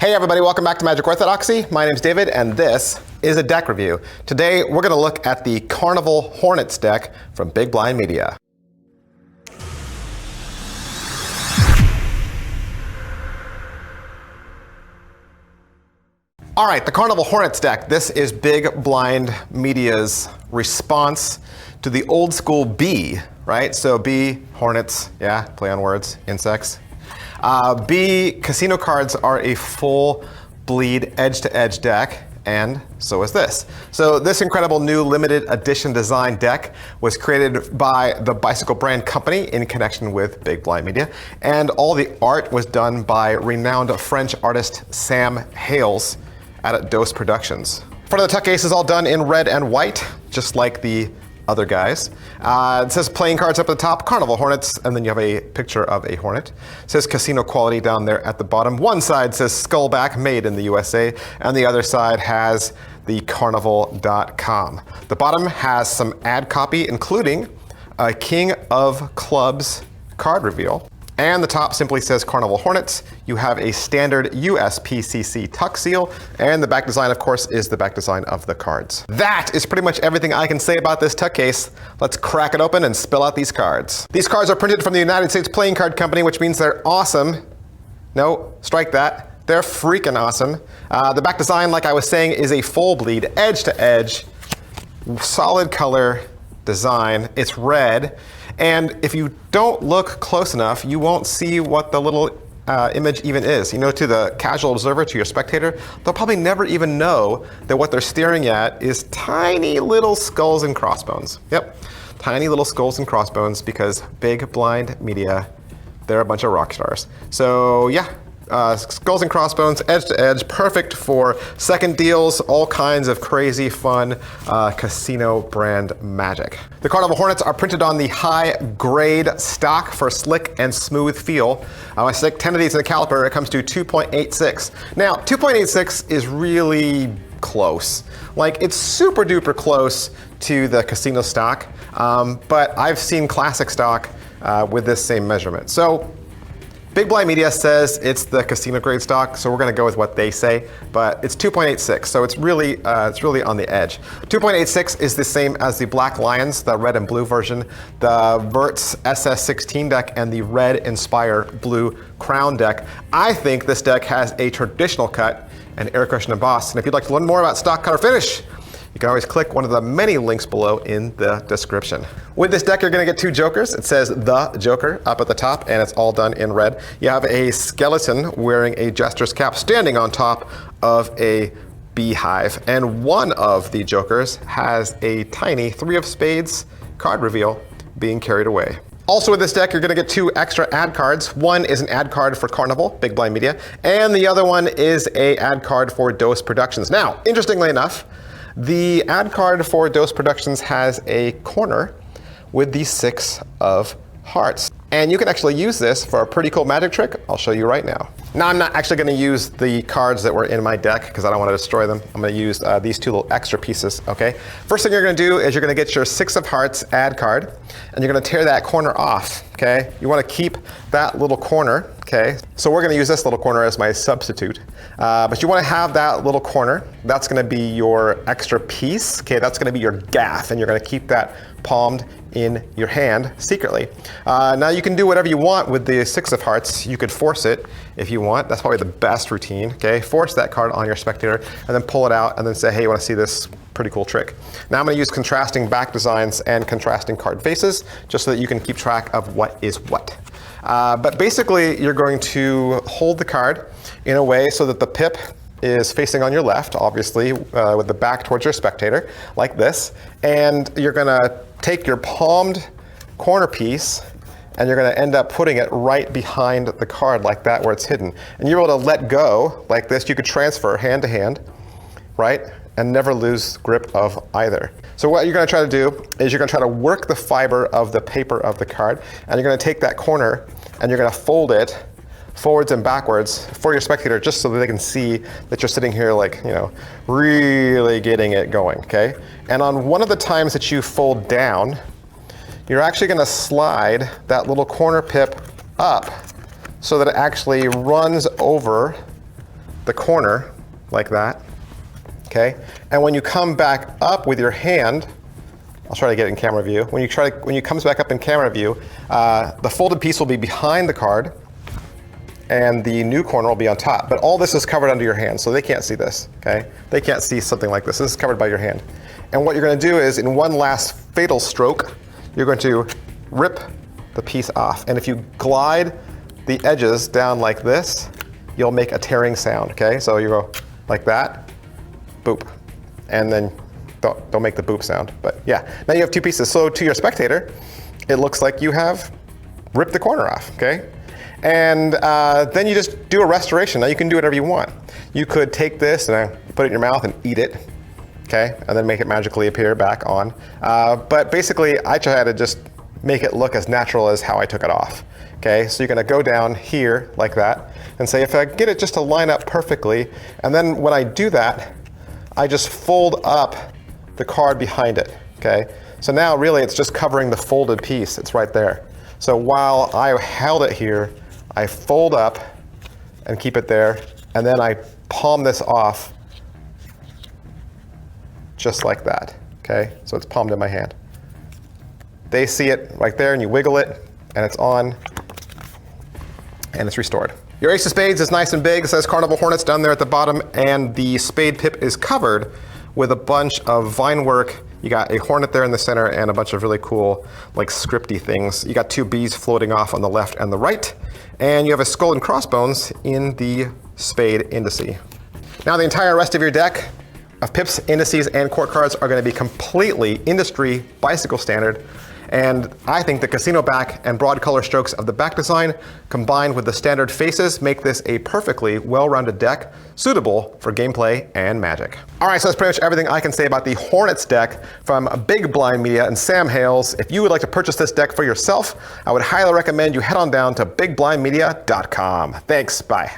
Hey everybody, welcome back to Magic Orthodoxy. My name's David and this is a deck review. Today we're going to look at the Karnival Hornets deck from Big Blind Media. All right, the Karnival Hornets deck. This is Big Blind Media's response to the old school bee, right? So bee, hornets, yeah, play on words, insects. B, casino cards are a full bleed edge-to-edge deck, and so is this. So this incredible new limited edition design deck was created by the Bicycle Brand Company in connection with Big Blind Media, and all the art was done by renowned French artist Sam Hayles at Dose Productions. Front of the tuck case is all done in red and white, just like the other guys. It says playing cards up at the top, Karnival Hornets, and then you have a picture of a hornet. It says casino quality down there at the bottom. One side says Skullback, made in the USA, and the other side has the Karnival.com. The bottom has some ad copy, including a King of Clubs card reveal. And the top simply says Karnival Hornets. You have a standard USPCC tuck seal, and the back design, of course, is the back design of the cards. That is pretty much everything I can say about this tuck case. Let's crack it open and spill out these cards. These cards are printed from the United States Playing Card Company, which means they're awesome. No, strike that. They're freaking awesome. The back design, like I was saying, is a full bleed, edge to edge, solid color design. It's red. And if you don't look close enough, you won't see what the little image even is. You know, to the casual observer, to your spectator, they'll probably never even know that what they're staring at is tiny little skulls and crossbones. Yep, tiny little skulls and crossbones, because Big Blind Media, they're a bunch of rock stars. So yeah. Skulls and crossbones, edge to edge, perfect for second deals, all kinds of crazy fun casino brand magic. The Karnival Hornets are printed on the high grade stock for slick and smooth feel. I stick 10 of these in the caliper, it comes to 2.86. Now, 2.86 is really close. Like, it's super duper close to the casino stock, but I've seen classic stock with this same measurement. So Big Blind Media says it's the casino grade stock, so we're going to go with what they say, but it's 2.86, so it's really on the edge. 2.86 is the same as the Black Lions, the red and blue version, the Verts SS16 deck, and the Red Inspire Blue Crown deck. I think this deck has a traditional cut and air cushion emboss, and if you'd like to learn more about stock cut or finish, you can always click one of the many links below in the description. With this deck, you're going to get two jokers. It says the Joker up at the top, and it's all done in red. You have a skeleton wearing a jester's cap standing on top of a beehive. And one of the jokers has a tiny 3 of spades card reveal being carried away. Also with this deck, you're going to get 2 extra ad cards. One is an ad card for Karnival, Big Blind Media, and the other one is an ad card for Dose Productions. Now, interestingly enough, the ad card for Dose Productions has a corner with the 6 of hearts. And you can actually use this for a pretty cool magic trick. I'll show you right now. Now, I'm not actually going to use the cards that were in my deck because I don't want to destroy them. I'm going to use these 2 little extra pieces, okay? First thing you're going to do is you're going to get your 6 of hearts ad card, and you're going to tear that corner off, okay? You want to keep that little corner, okay? So we're going to use this little corner as my substitute. But you want to have that little corner. That's going to be your extra piece, okay? That's going to be your gaff, and you're going to keep that palmed in your hand secretly. Now you can do whatever you want with the 6 of hearts. You could force it if you want. That's probably the best routine, okay? Force that card on your spectator and then pull it out and then say, hey, you want to see this pretty cool trick. Now I'm going to use contrasting back designs and contrasting card faces just so that you can keep track of what is what. But basically you're going to hold the card in a way so that the pip is facing on your left, obviously, with the back towards your spectator, like this. And you're going to take your palmed corner piece and you're going to end up putting it right behind the card like that where it's hidden. And you're able to let go like this. You could transfer hand to hand, right? And never lose grip of either. So what you're going to try to do is you're going to try to work the fiber of the paper of the card, and you're going to take that corner and you're going to fold it forwards and backwards for your spectator, just so that they can see that you're sitting here, like, you know, really getting it going, okay? And on one of the times that you fold down, you're actually going to slide that little corner pip up so that it actually runs over the corner like that, okay? And when you come back up with your hand, I'll try to get it in camera view. When it comes back up in camera view, the folded piece will be behind the card, and the new corner will be on top. But all this is covered under your hand, so they can't see this, okay? They can't see something like this. This is covered by your hand. And what you're going to do is, in one last fatal stroke, you're going to rip the piece off. And if you glide the edges down like this, you'll make a tearing sound, okay? So you go like that, boop, and then don't make the boop sound. But yeah, now you have two pieces. So to your spectator, it looks like you have ripped the corner off, okay? And then you just do a restoration. Now you can do whatever you want. You could take this and put it in your mouth and eat it, okay? And then make it magically appear back on. But basically, I try to just make it look as natural as how I took it off, okay? So you're gonna go down here like that and say, if I get it just to line up perfectly, and then when I do that, I just fold up the card behind it, okay? So now really it's just covering the folded piece. It's right there. So while I held it here, I fold up and keep it there, and then I palm this off just like that, okay? So it's palmed in my hand. They see it right there, and you wiggle it, and it's on, and it's restored. Your ace of spades is nice and big. It says Karnival Hornets down there at the bottom, and the spade pip is covered with a bunch of vine work. You got a hornet there in the center and a bunch of really cool, like scripty things. You got two bees floating off on the left and the right, and you have a skull and crossbones in the spade indice. Now the entire rest of your deck of pips, indices, and court cards are going to be completely industry bicycle standard. And I think the casino back and broad color strokes of the back design combined with the standard faces make this a perfectly well-rounded deck suitable for gameplay and Magic. All right, so that's pretty much everything I can say about the Hornets deck from Big Blind Media and Sam Hayles. If you would like to purchase this deck for yourself, I would highly recommend you head on down to bigblindmedia.com. Thanks, bye.